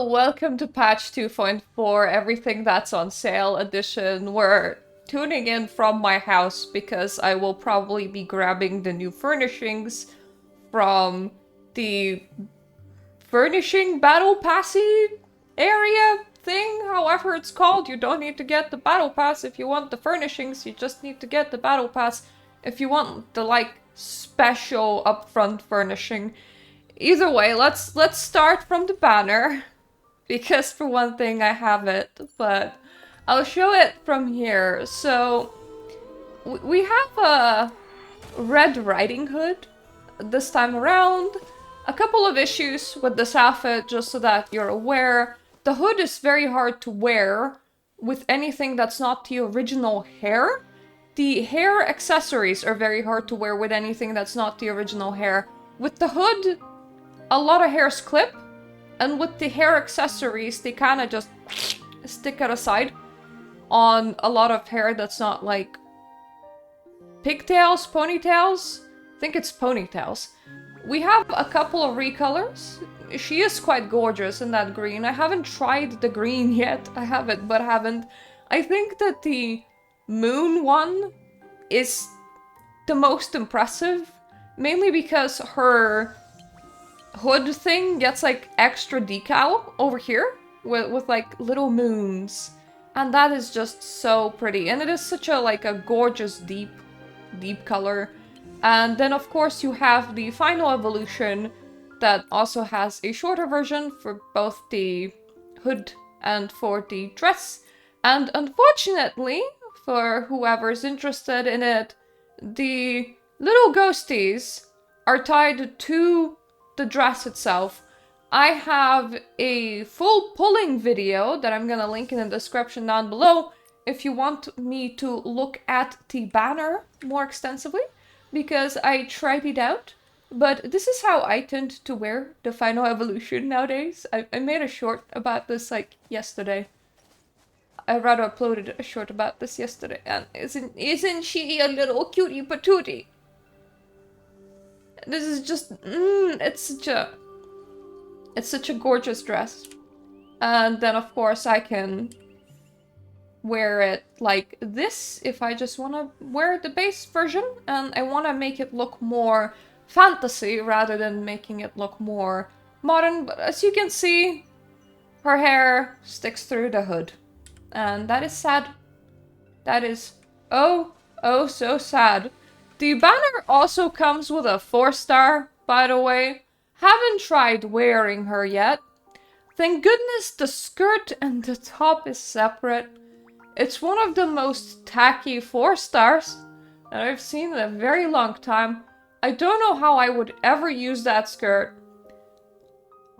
Welcome to patch 2.4, everything that's on sale edition. We're tuning in from my house because I will probably be grabbing the new furnishings from the furnishing battle passy area thing, however it's called. You don't need to get the battle pass if you want the furnishings, you just need to get the battle pass if you want the, like, special upfront furnishing. Either way, let's start from the banner, because for one thing I have it, but I'll show it from here. So, we have a Red Riding Hood this time around. A couple of issues with this outfit, just so that you're aware. The hood is very hard to wear with anything that's not the original hair. The hair accessories are very hard to wear with anything that's not the original hair. With the hood, a lot of hairs clip, and with the hair accessories, they kind of just stick it aside on a lot of hair that's not like pigtails, ponytails. I think it's ponytails. We have a couple of recolors. She is quite gorgeous in that green. I haven't tried the green yet. I have it, but haven't. I think that the moon one is the most impressive, mainly because her hood thing gets like extra decal over here with like little moons, and that is just so pretty, and it is such a like a gorgeous deep color. And then of course you have the final evolution that also has a shorter version for both the hood and for the dress, and unfortunately for whoever's interested in it, the little ghosties are tied to the dress itself. I have a full pulling video that I'm gonna link in the description down below if you want me to look at the banner more extensively, because I tried it out. But this is how I tend to wear the final evolution nowadays. I made a short about this like yesterday. I rather uploaded a short about this yesterday, and isn't she a little cutie patootie? This is just, it's such a gorgeous dress. And then of course I can wear it like this if I just want to wear the base version, and I want to make it look more fantasy rather than making it look more modern. But as you can see, her hair sticks through the hood, and that is sad. That is oh so sad. The banner also comes with a 4-star, by the way. Haven't tried wearing her yet. Thank goodness the skirt and the top is separate. It's one of the most tacky 4-stars that I've seen in a very long time. I don't know how I would ever use that skirt.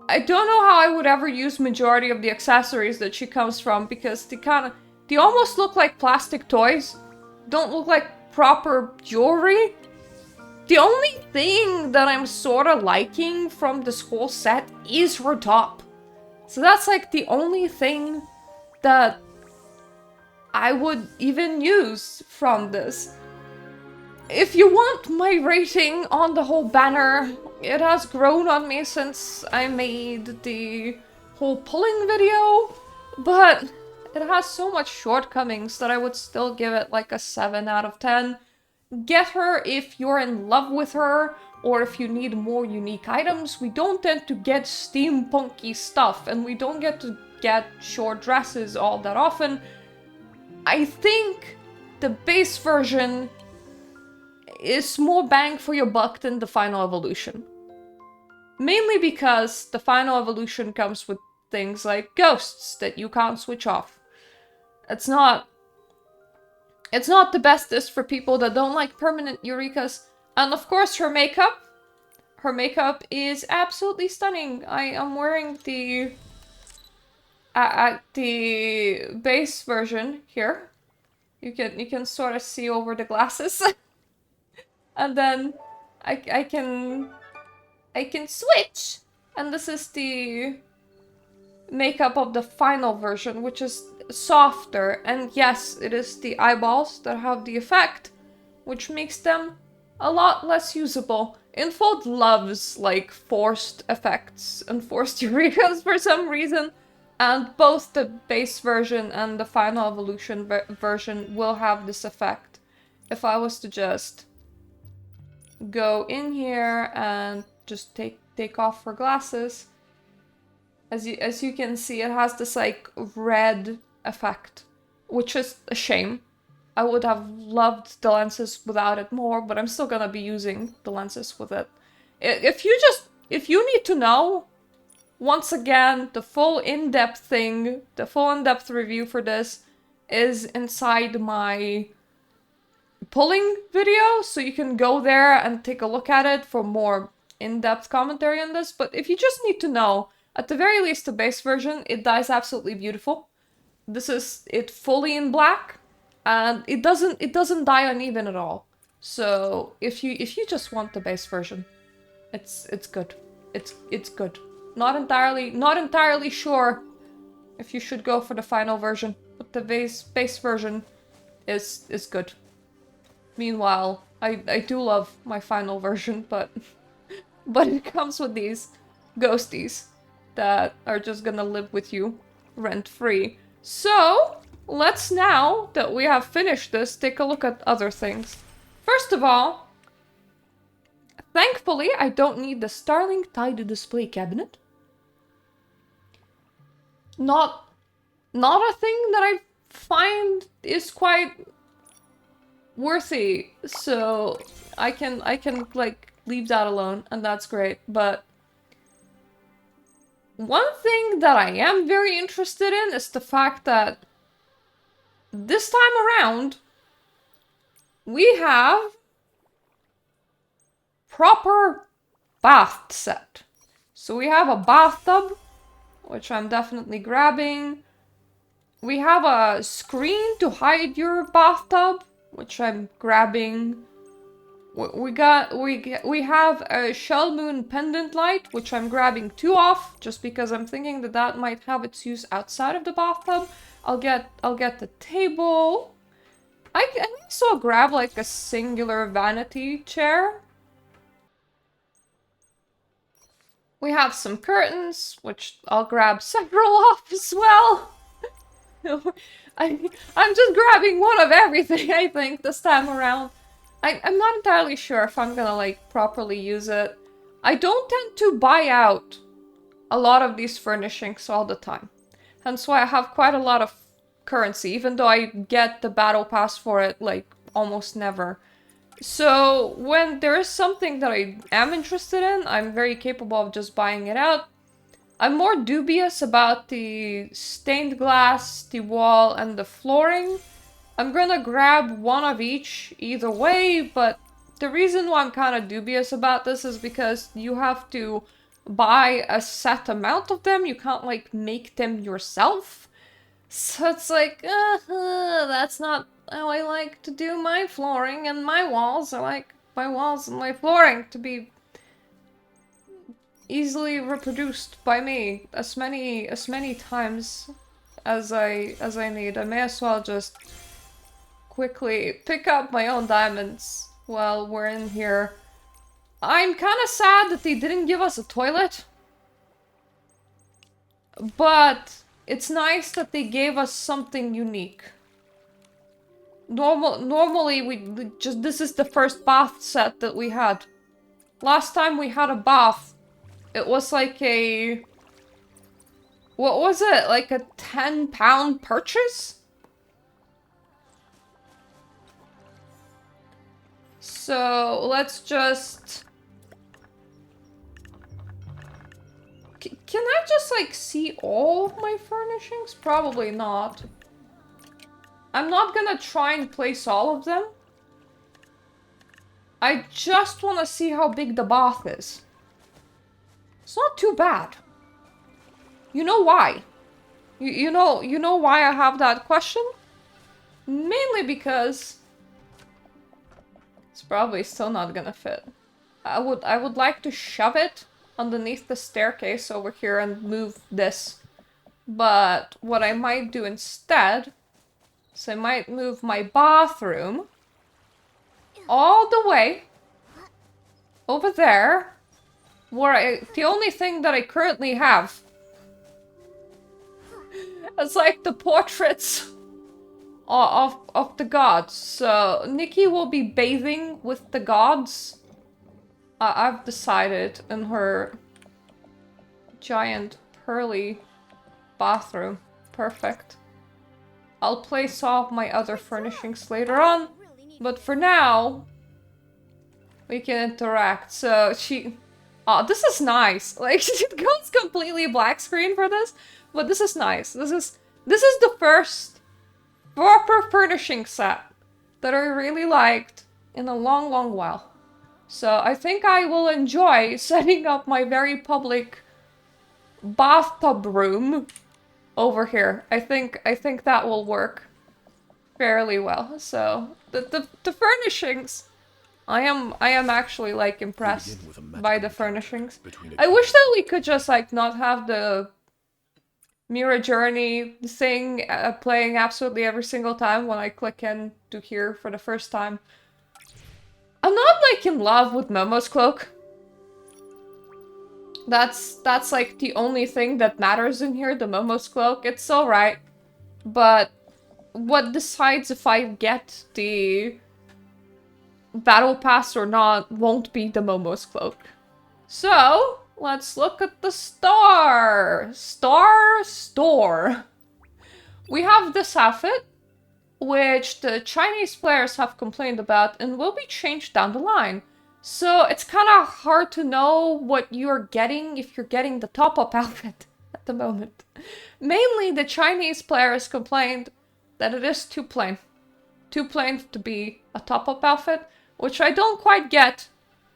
I don't know how I would ever use majority of the accessories that she comes from, because they almost look like plastic toys. Don't look like proper jewelry. The only thing that I'm sort of liking from this whole set is her top. So that's like the only thing that I would even use from this. If you want my rating on the whole banner, it has grown on me since I made the whole pulling video, but it has so much shortcomings that I would still give it like a 7 out of 10. Get her if you're in love with her, or if you need more unique items. We don't tend to get steampunky stuff, and we don't get to get short dresses all that often. I think the base version is more bang for your buck than the final evolution. Mainly because the final evolution comes with things like ghosts that you can't switch off. It's not the bestest for people that don't like permanent Eurekas. And of course her makeup. Her makeup is absolutely stunning. I am wearing the base version here. You can sort of see over the glasses. And then I can switch. And this is the makeup of the final version, which is softer. And yes, it is the eyeballs that have the effect, which makes them a lot less usable. Infold loves, like, forced effects and forced eureka's for some reason. And both the base version and the final evolution version will have this effect. If I was to just go in here and just take off her glasses, as you can see, it has this like red effect, which is a shame. I would have loved the lenses without it more, but I'm still gonna be using the lenses with it. If you need to know, once again, the full in-depth thing, the full in-depth review for this is inside my pulling video, so you can go there and take a look at it for more in-depth commentary on this. But if you just need to know, at the very least, the base version, it dies absolutely beautiful. This is it fully in black, and it doesn't die uneven at all. So if you just want the base version, it's good. It's good. Not entirely sure if you should go for the final version, but the base version is good. Meanwhile, I do love my final version, but it comes with these ghosties that are just gonna live with you rent-free. So, let's, now that we have finished this, take a look at other things. First of all, thankfully, I don't need the Starlink Tide display cabinet. Not a thing that I find is quite worthy, so I can like leave that alone, and that's great. But one thing that I am very interested in is the fact that this time around we have proper bath set. So we have a bathtub, which I'm definitely grabbing. We have a screen to hide your bathtub, which I'm grabbing. We have a shell moon pendant light, which I'm grabbing 2 off, just because I'm thinking that that might have its use outside of the bathtub. I'll get the table. I can also grab like a singular vanity chair. We have some curtains, which I'll grab several off as well. I'm just grabbing one of everything, I think, this time around. I'm not entirely sure if I'm gonna, like, properly use it. I don't tend to buy out a lot of these furnishings all the time. Hence why I have quite a lot of currency, even though I get the battle pass for it, like, almost never. So, when there is something that I am interested in, I'm very capable of just buying it out. I'm more dubious about the stained glass, the wall, and the flooring. I'm gonna grab one of each either way, but the reason why I'm kind of dubious about this is because you have to buy a set amount of them. You can't, like, make them yourself. So it's like, that's not how I like to do my flooring and my walls. I like my walls and my flooring to be easily reproduced by me as many times as I need. I may as well just quickly pick up my own diamonds while we're in here. I'm kind of sad that they didn't give us a toilet, but it's nice that they gave us something unique. Normally we just, this is the first bath set that we had. Last time we had a bath, it was like a, what was it? Like a £10 purchase? So let's just... Can I just, like, see all of my furnishings? Probably not. I'm not gonna try and place all of them. I just want to see how big the bath is. It's not too bad. You know why? You know why I have that question? Mainly because it's probably still not gonna fit. I would like to shove it underneath the staircase over here and move this. But what I might do instead is I might move my bathroom all the way over there, where the only thing that I currently have. It's like the portraits of the gods. So Nikki will be bathing with the gods. I've decided, in her giant pearly bathroom. Perfect. I'll place some of my other furnishings later on, but for now, we can interact. So she... Oh, this is nice. Like, it goes completely black screen for this, but this is nice. This is the first proper furnishing set that I really liked in a long, long while. So I think I will enjoy setting up my very public bathtub room over here. I think that will work fairly well. So the furnishings, I am actually like impressed by the furnishings. I wish that we could just like not have the Mirror Journey thing playing absolutely every single time when I click in to here for the first time. I'm not like in love with Momo's cloak. That's like the only thing that matters in here, the Momo's cloak. It's alright. But what decides if I get the battle pass or not won't be the Momo's cloak. So, let's look at the store. We have this outfit, which the Chinese players have complained about and will be changed down the line. So it's kind of hard to know what you're getting if you're getting the top-up outfit at the moment. Mainly the Chinese players complained that it is too plain. Too plain to be a top-up outfit, which I don't quite get,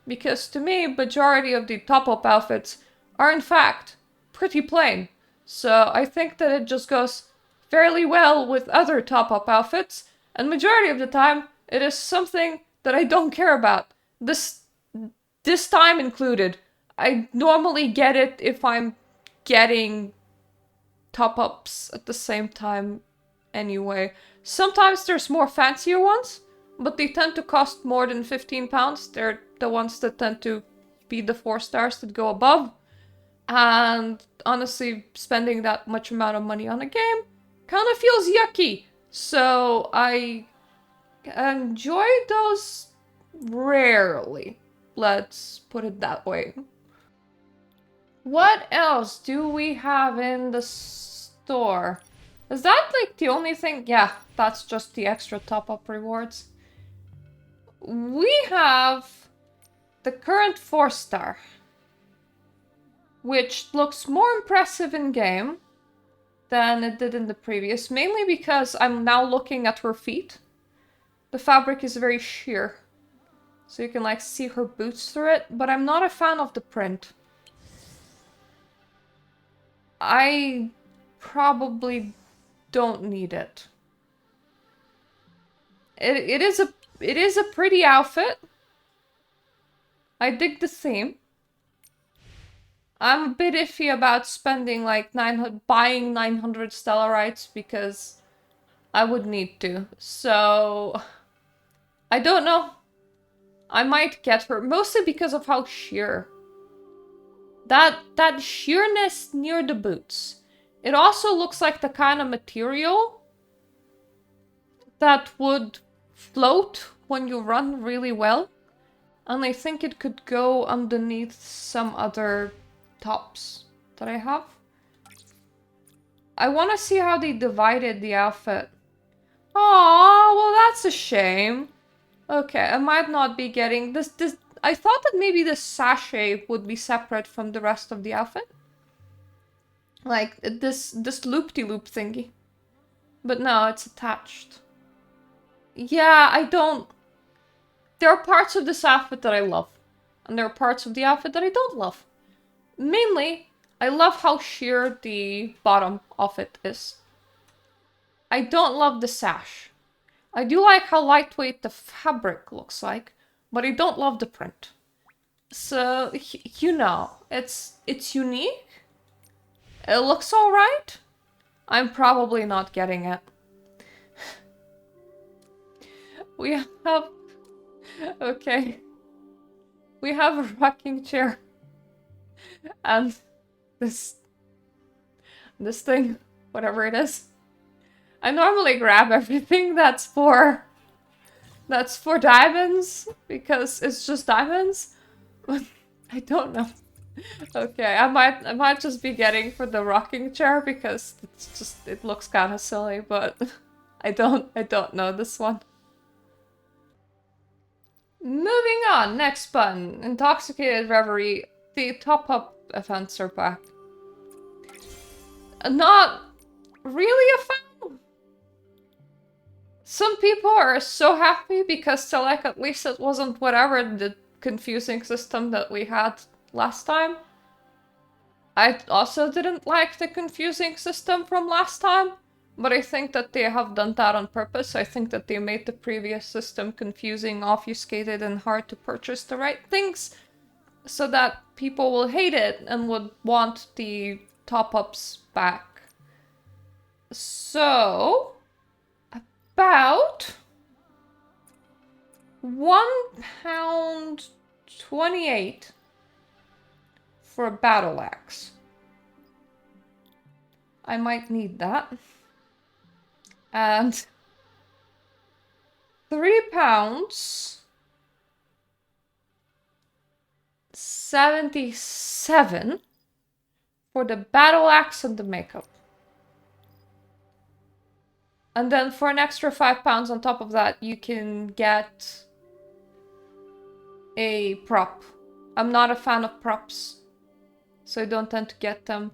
because to me, majority of the top-up outfits are in fact pretty plain. So I think that it just goes fairly well with other top-up outfits, and majority of the time, it is something that I don't care about. This time included. I normally get it if I'm getting top-ups at the same time anyway. Sometimes there's more fancier ones, but they tend to cost more than £15. They're the ones that tend to be the 4 stars that go above. And honestly, spending that much amount of money on a game kind of feels yucky. So I enjoy those rarely. Let's put it that way. What else do we have in the store? Is that like the only thing? Yeah, that's just the extra top-up rewards. We have the current 4-star, which looks more impressive in game than it did in the previous, mainly because I'm now looking at her feet. The fabric is very sheer, so you can like see her boots through it, but I'm not a fan of the print. I probably don't need it. It is a pretty outfit. I dig the theme. I'm a bit iffy about spending like buying 900 stellarites because I would need to. So I don't know. I might get her mostly because of how sheer. That sheerness near the boots. It also looks like the kind of material that would float when you run really well. And I think it could go underneath some other tops that I have. I want to see how they divided the outfit. Oh, well that's a shame. Okay, I might not be getting this. I thought that maybe the sachet would be separate from the rest of the outfit. Like this loop-de-loop thingy. But no, it's attached. Yeah, I don't... There are parts of this outfit that I love. And there are parts of the outfit that I don't love. Mainly, I love how sheer the bottom of it is. I don't love the sash. I do like how lightweight the fabric looks like, but I don't love the print. So, you know, it's unique. It looks alright. I'm probably not getting it. We have... Okay. We have a rocking chair. And this thing, whatever it is. I normally grab everything that's for diamonds, because it's just diamonds. But I don't know. Okay, I might just be getting for the rocking chair because it looks kind of silly, but I don't know this one. Moving on, next button. Intoxicated Reverie. The top-up events are back. Not really a fan. Some people are so happy because like at least it wasn't whatever the confusing system that we had last time. I also didn't like the confusing system from last time, but I think that they have done that on purpose. I think that they made the previous system confusing, obfuscated, and hard to purchase the right things, so that people will hate it and would want the top-ups back. So, about £1.28 for a battle axe. I might need that. And £3.77 for the battle axe and the makeup. And then for an extra £5 on top of that, you can get a prop. I'm not a fan of props, so I don't tend to get them.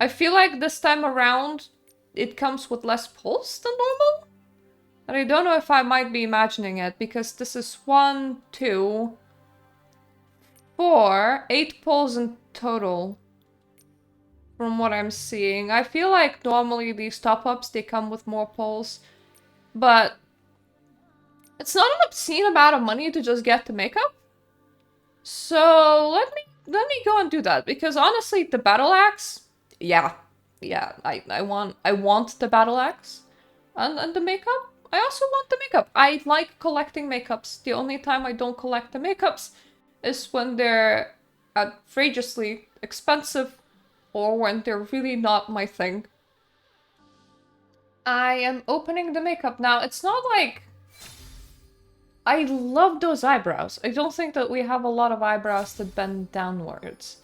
I feel like this time around, it comes with less pulse than normal. And I don't know if I might be imagining it, because this is 1, 2, 4, 8 pulls in total. From what I'm seeing. I feel like normally these top-ups, they come with more pulls. But it's not an obscene amount of money to just get the makeup. So let me go and do that, because honestly, the battle axe, yeah, I want the battle axe and the makeup. I also want the makeup. I like collecting makeups. The only time I don't collect the makeups is when they're outrageously expensive or when they're really not my thing. I am opening the makeup now. It's not like I love those eyebrows. I don't think that we have a lot of eyebrows that bend downwards.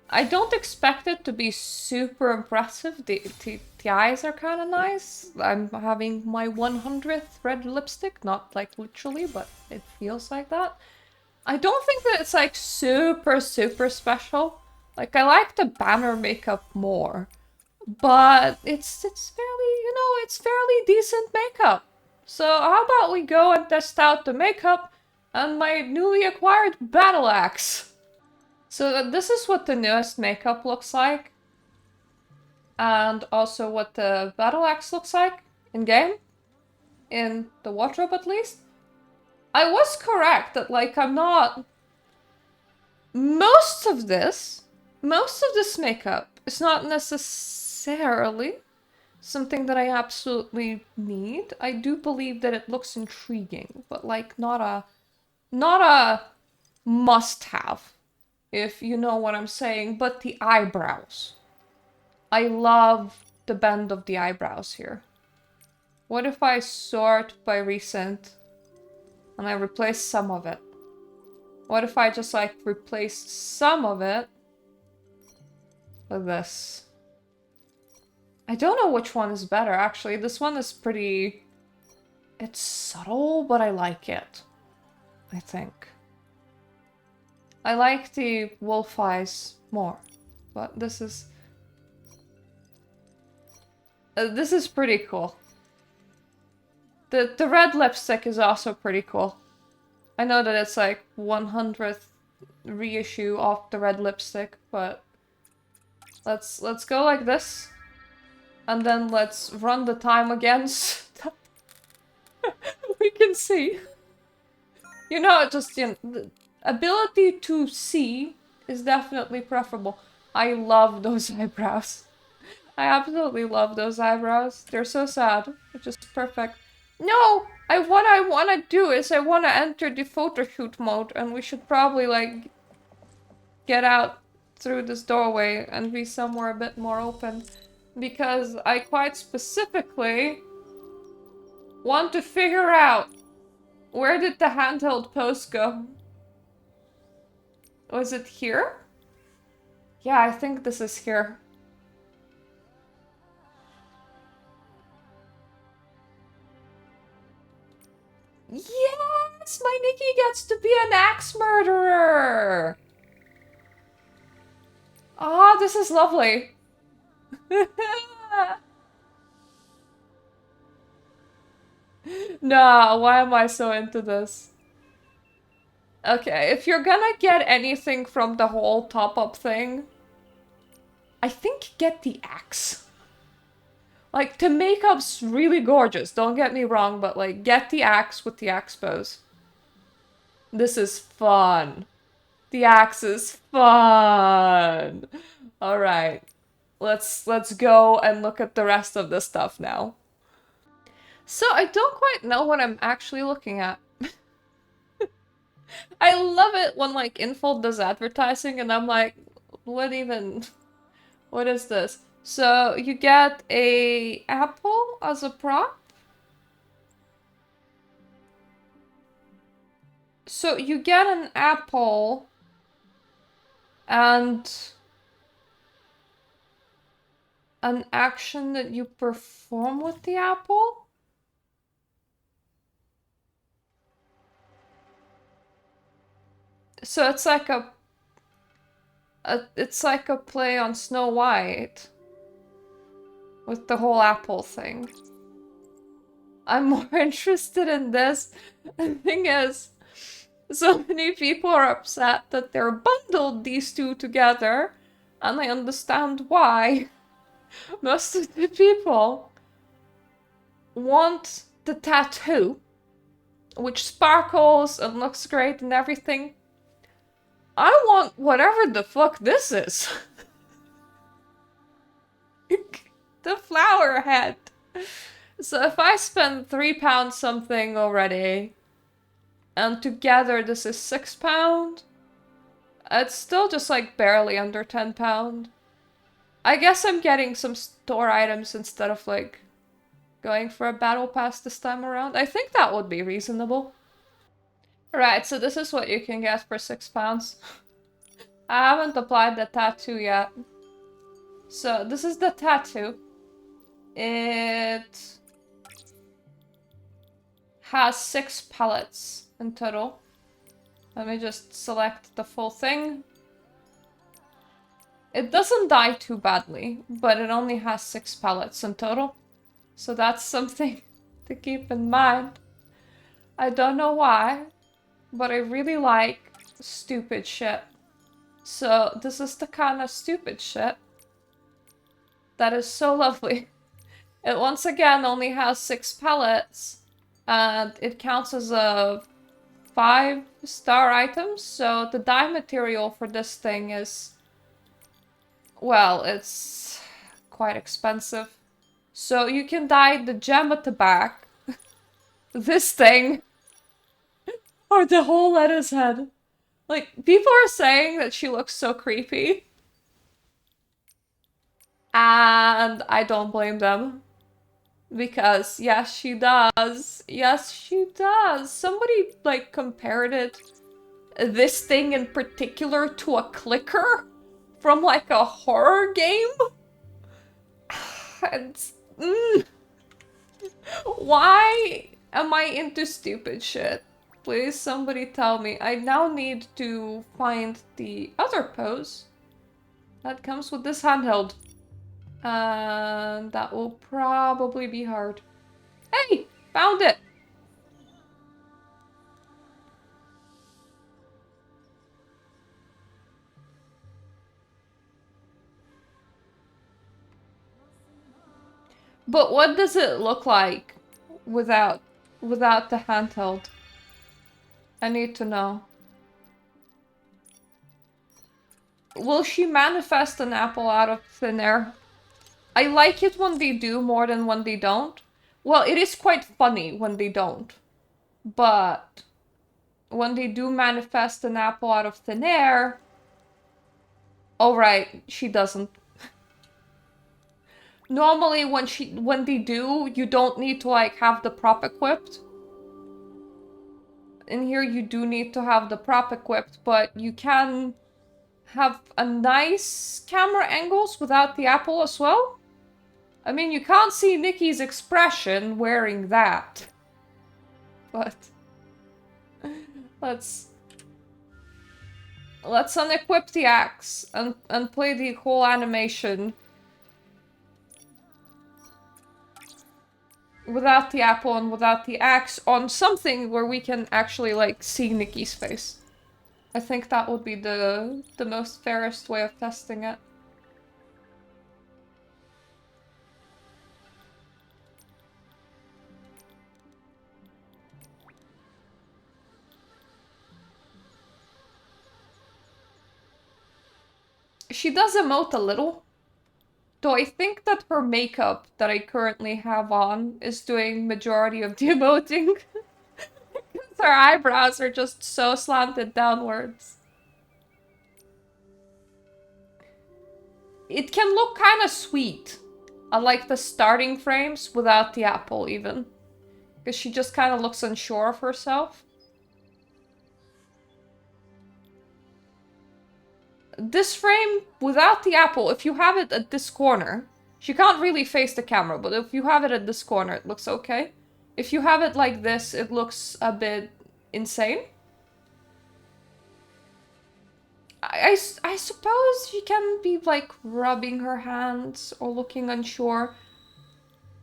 I don't expect it to be super impressive. The eyes are kind of nice. I'm having my 100th red lipstick. Not like literally, but it feels like that. I don't think that it's like super special. Like, I like the banner makeup more. But it's fairly, you know, it's fairly decent makeup. So how about we go and test out the makeup and my newly acquired battle axe. So this is what the newest makeup looks like. And also what the battle axe looks like in-game. In the wardrobe, at least. I was correct that, like, I'm not... Most of this makeup is not necessarily something that I absolutely need. I do believe that it looks intriguing, but like not a must-have, if you know what I'm saying. But the eyebrows. I love the bend of the eyebrows here. What if I sort by recent and I replace some of it? What if I just like replace some of it with this? I don't know which one is better, actually. This one is pretty... It's subtle, but I like it. I think. I like the wolf eyes more, but this is... this is pretty cool. The red lipstick is also pretty cool. I know that it's like 100th reissue of the red lipstick, but let's go like this. And then let's run the time again so that we can see. You know, just, you know, the ability to see is definitely preferable. I love those eyebrows. I absolutely love those eyebrows. They're so sad. They're just perfect. No! What I want to do is I want to enter the photo shoot mode, and we should probably, like, get out through this doorway and be somewhere a bit more open. Because I quite specifically want to figure out, where did the handheld post go? Was it here? Yeah, I think this is here. Yes! My Nikki gets to be an axe murderer! Oh, this is lovely. No, why am I so into this? Okay, if you're gonna get anything from the whole top-up thing, I think get the axe. Like, the makeup's really gorgeous, don't get me wrong, but like, get the axe with the axe pose. This is fun. The axe is fun. Alright. Let's go and look at the rest of the stuff now. So I don't quite know what I'm actually looking at. I love it when like Info does advertising and I'm like, what is this? So you get a apple as a prop. So you get an apple and an action that you perform with the apple? So it's like it's like a play on Snow White with the whole apple thing. I'm more interested in this. The thing is, so many people are upset that they're bundled these two together, and I understand why. Most of the people want the tattoo, which sparkles and looks great and everything. I want whatever the fuck this is. The flower head. So if I spend £3 something already, and together this is £6, it's still just like barely under £10. I guess I'm getting some store items instead of like going for a battle pass this time around. I think that would be reasonable. Right, so this is what you can get for £6. I haven't applied the tattoo yet. So this is the tattoo. It has 6 palettes in total. Let me just select the full thing. It doesn't die too badly, but it only has 6 palettes in total. So that's something to keep in mind. I don't know why, but I really like stupid shit. So this is the kind of stupid shit that is so lovely. It once again only has 6 palettes, and it counts as a 5-star item, so the dye material for this thing is, well, it's quite expensive. So you can dye the gem at the back, this thing, or the whole lettuce head. Like, people are saying that she looks so creepy. And I don't blame them. Because, yes, she does. Yes, she does. Somebody, like, compared this thing in particular, to a clicker from, like, a horror game. It's, Why am I into stupid shit? Please, somebody tell me. I now need to find the other pose that comes with this handheld. And that will probably be hard. Hey! Found it! But what does it look like without the handheld? I need to know. Will she manifest an apple out of thin air? I like it when they do more than when they don't. Well, it is quite funny when they don't. But when they do manifest an apple out of thin air, Oh, right, she doesn't. Normally, when they do, you don't need to, like, have the prop equipped. In here, you do need to have the prop equipped, but you can have a nice camera angles without the apple as well. I mean, you can't see Nikki's expression wearing that. But let's unequip the axe and play the whole animation without the apple and without the axe on something where we can actually, like, see Nikki's face. I think that would be the most fairest way of testing it. She does emote a little. Though I think that her makeup that I currently have on is doing majority of the emoting. Her eyebrows are just so slanted downwards. It can look kind of sweet. I like the starting frames without the apple even. Because she just kind of looks unsure of herself. This frame without the apple, if you have it at this corner, she can't really face the camera, but if you have it at this corner, it looks okay. If you have it like this, it looks a bit insane. I suppose she can be, like, rubbing her hands or looking unsure.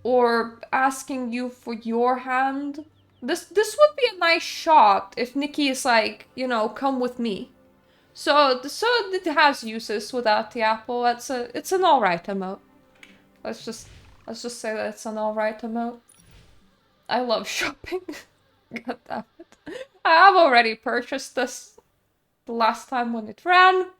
Or asking you for your hand. This would be a nice shot if Nikki is like, you know, come with me. So it has uses without the apple. It's an alright emote. Let's just say that it's an alright emote. I love shopping. God damn it. I have already purchased this the last time when it ran.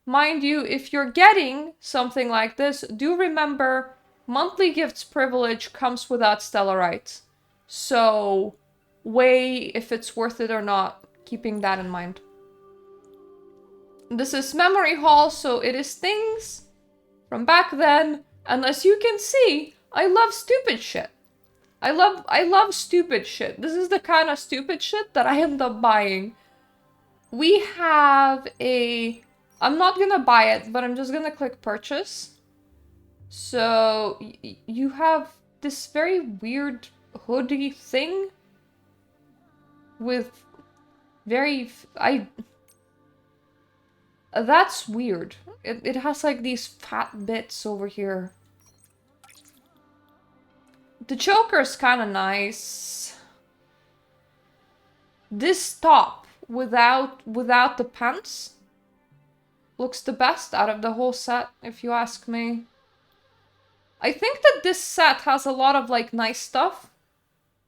Mind you, if you're getting something like this, do remember monthly gifts privilege comes without stellarites. So weigh if it's worth it or not, keeping that in mind. This is memory hall, so it is things from back then. And as you can see, I love stupid shit. I love stupid shit. This is the kind of stupid shit that I end up buying. We have a... I'm not gonna buy it, but I'm just gonna click purchase. So, you have this very weird hoodie thing with very... That's weird. It has, like, these fat bits over here. The choker's kind of nice. This top without the pants looks the best out of the whole set, if you ask me. I think that this set has a lot of, like, nice stuff,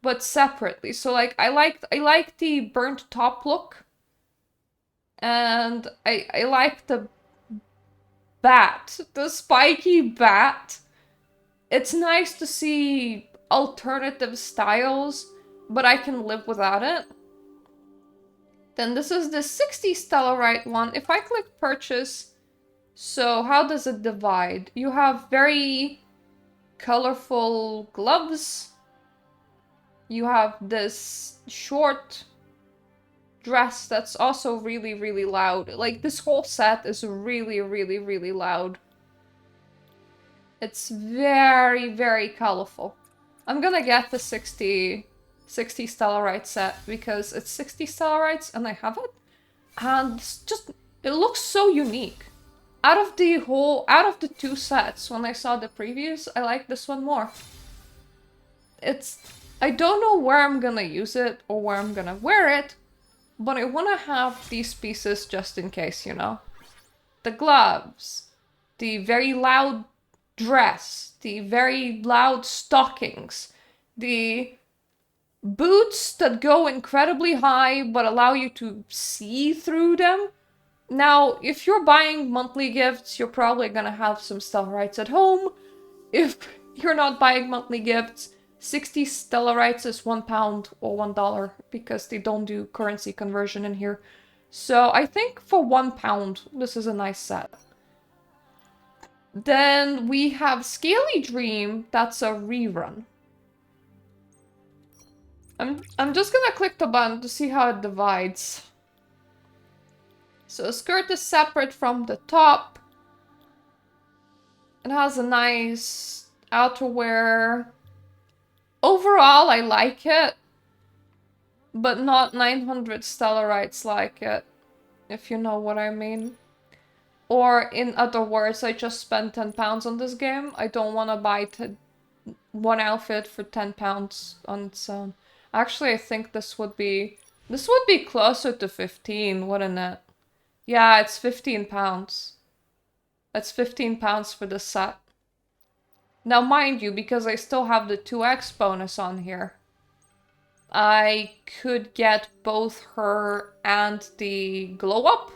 but separately. So, like, I like the burnt top look. And I like the bat, the spiky bat. It's nice to see alternative styles, but I can live without it. Then this is the 60 stellarite one. If I click purchase, so how does it divide? You have very colorful gloves. You have this short dress that's also really, really loud. Like, this whole set is really, really, really loud. It's very, very colorful. I'm gonna get the 60 stellarite set because it's 60 stellarites and I have it. And it's just, it looks so unique. Out of the two sets, when I saw the previews, I like this one more. I don't know where I'm gonna use it or where I'm gonna wear it, but I wanna have these pieces just in case, you know? The gloves, the very loud dress, the very loud stockings, the boots that go incredibly high but allow you to see through them. Now, if you're buying monthly gifts, you're probably gonna have some stellarites at home. If you're not buying monthly gifts, 60 stellarites is £1 or $1 because they don't do currency conversion in here. So I think for £1, this is a nice set. Then we have Scaly Dream. That's a rerun. I'm just gonna click the button to see how it divides. So skirt is separate from the top. It has a nice outerwear. Overall, I like it. But not 900 stellarites like it. If you know what I mean. Or in other words, I just spent £10 on this game. I don't want to buy one outfit for £10 on its own. Actually, I think this would be closer to 15, wouldn't it? Yeah, it's £15. That's £15 for the set. Now, mind you, because I still have the 2x bonus on here, I could get both her and the glow up.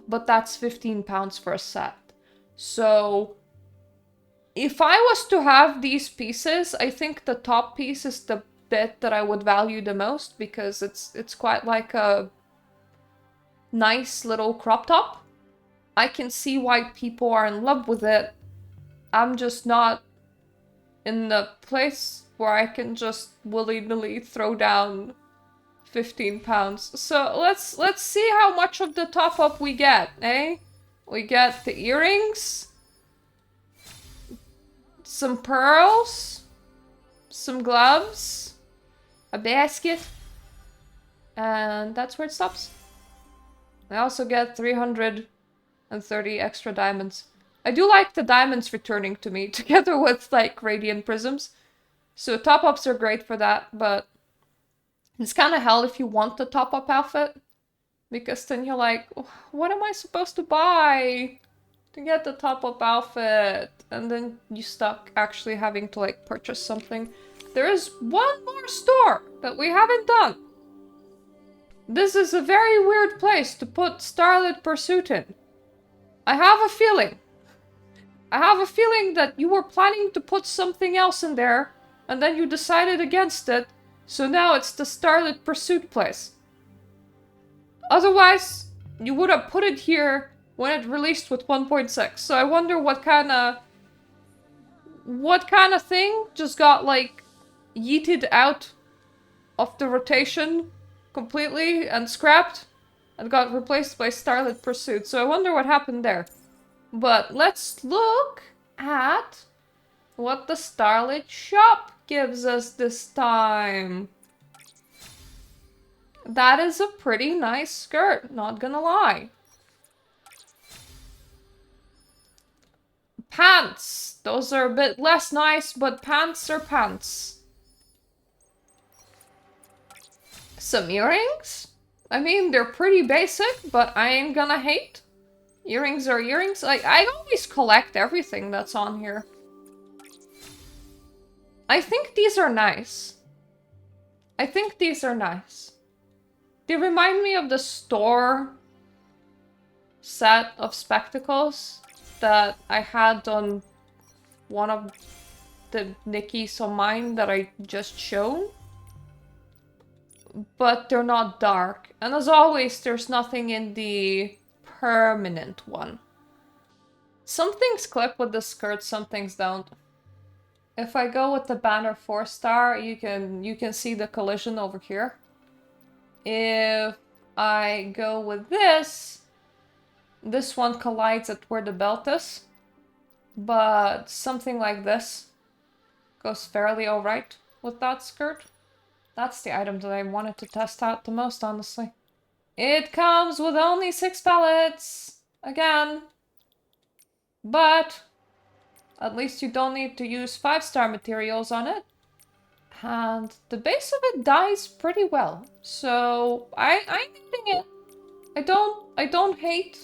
But that's £15 for a set. So if I was to have these pieces, I think the top piece is the bit that I would value the most because it's quite like a nice little crop top. I can see why people are in love with it. I'm just not in the place where I can just willy-nilly throw down £15. So let's see how much of the top up we get, eh? We get the earrings, some pearls, some gloves, a basket, and that's where it stops. I also get 330 extra diamonds. I do like the diamonds returning to me together with like radiant prisms. So top ups are great for that, but it's kind of hell if you want the top up outfit. Because then you're like, what am I supposed to buy to get the top up outfit? And then you stuck actually having to like purchase something. There is one more store that we haven't done. This is a very weird place to put Starlit Pursuit in. I have a feeling. I have a feeling that you were planning to put something else in there, and then you decided against it, so now it's the Starlit Pursuit place. Otherwise, you would have put it here when it released with 1.6, so I wonder what kind of thing just got, like, yeeted out of the rotation completely and scrapped and got replaced by Starlit Pursuit, so I wonder what happened there. But let's look at what the Starlit Shop gives us this time. That is a pretty nice skirt, not gonna lie. Pants! Those are a bit less nice, but pants are pants. Some earrings? I mean, they're pretty basic, but I ain't gonna hate. Earrings are earrings. Like, I always collect everything that's on here. I think these are nice. I think these are nice. They remind me of the store set of spectacles that I had on one of the Nikki's on mine that I just shown. But they're not dark. And as always, there's nothing in the permanent one. Some things clip with the skirt, some things don't. If I go with the banner 4-star, you can see the collision over here. If I go with this one collides at where the belt is. But something like this goes fairly alright with that skirt. That's the item that I wanted to test out the most, honestly. It comes with only 6 pellets! Again. But at least you don't need to use 5-star materials on it. And the base of it dies pretty well. So I'm eating it. I don't hate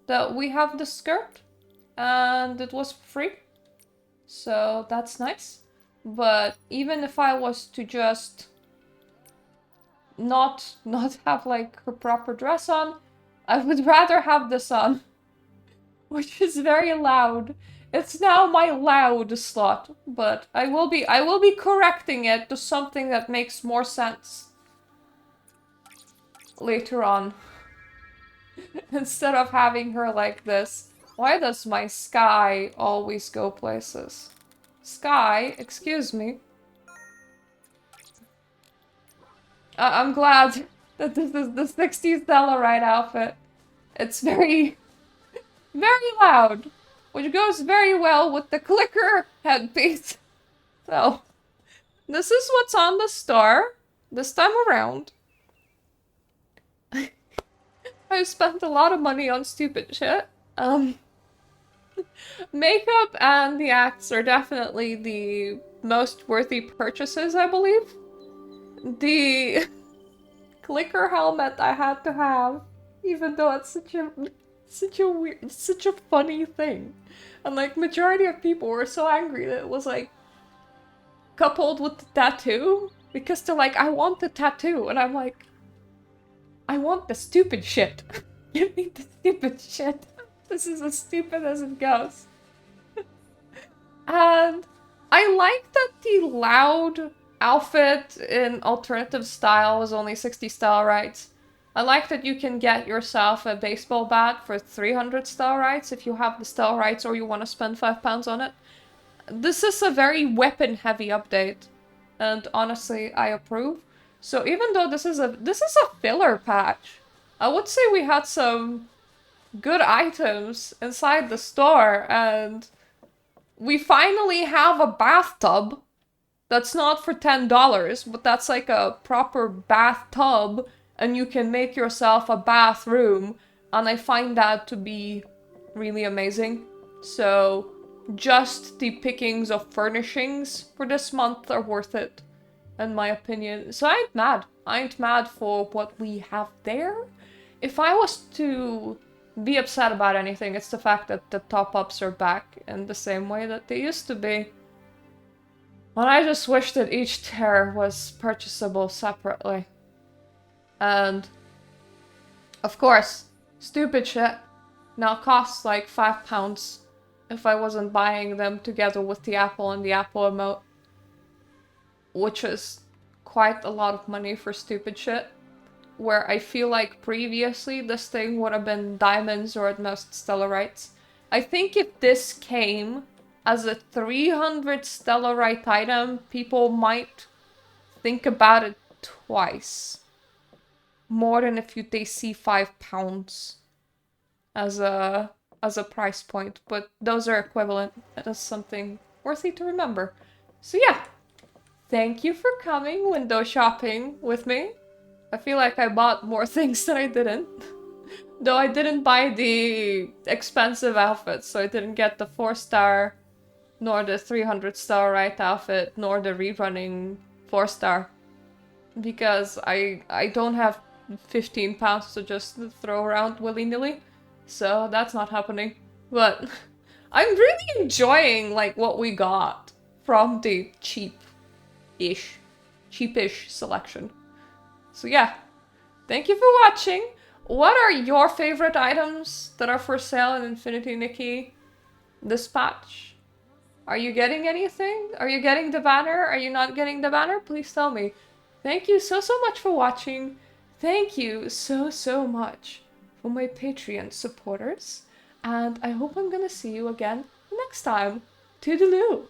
that we have the skirt and it was free. So that's nice. But even if I was to just not have like her proper dress on, I would rather have this on. Which is very loud. It's now my loud slot, but I will be correcting it to something that makes more sense later on. Instead of having her like this. Why does my sky always go places? Sky, excuse me. I'm glad that this is the 60s stellarite outfit. It's very, very loud, which goes very well with the clicker headpiece. So, this is what's on the store this time around. I spent a lot of money on stupid shit. Makeup and the acts are definitely the most worthy purchases, I believe. The clicker helmet I had to have, even though it's such a weird, such a funny thing. And like majority of people were so angry that it was like coupled with the tattoo because they're like, I want the tattoo, and I'm like, I want the stupid shit. Give me the stupid shit. This is as stupid as it goes. And I like that the loud outfit in alternative style was only 60 stellarites. I like that you can get yourself a baseball bat for 300 stellarites if you have the stellarites or you want to spend £5 on it. This is a very weapon-heavy update, and honestly, I approve. So even though this is a filler patch, I would say we had some good items inside the store, and we finally have a bathtub that's not for $10, but that's like a proper bathtub, and you can make yourself a bathroom, and I find that to be really amazing. So just the pickings of furnishings for this month are worth it, in my opinion. So I ain't mad. I ain't mad for what we have there. If I was to be upset about anything, it's the fact that the top-ups are back in the same way that they used to be. And I just wish that each tier was purchasable separately. And, of course, stupid shit now costs like £5 if I wasn't buying them together with the apple and the apple emote. Which is quite a lot of money for stupid shit. Where I feel like previously this thing would have been diamonds or at most stellarites. I think if this came as a 300 stellarite item, people might think about it twice. More than if they see £5 as a price point, but those are equivalent. That is something worthy to remember. So yeah, thank you for coming window shopping with me. I feel like I bought more things than I didn't. Though I didn't buy the expensive outfits, so I didn't get the 4-star, nor the 300 stellarite outfit, nor the rerunning 4-star. Because I don't have £15 to just throw around willy-nilly. So that's not happening. But I'm really enjoying like what we got from the cheapish selection. So yeah, thank you for watching. What are your favorite items that are for sale in Infinity Nikki this patch? Are you getting anything? Are you getting the banner? Are you not getting the banner? Please tell me. Thank you so much for watching. Thank you so much for my Patreon supporters. And I hope I'm gonna see you again next time. Toodaloo!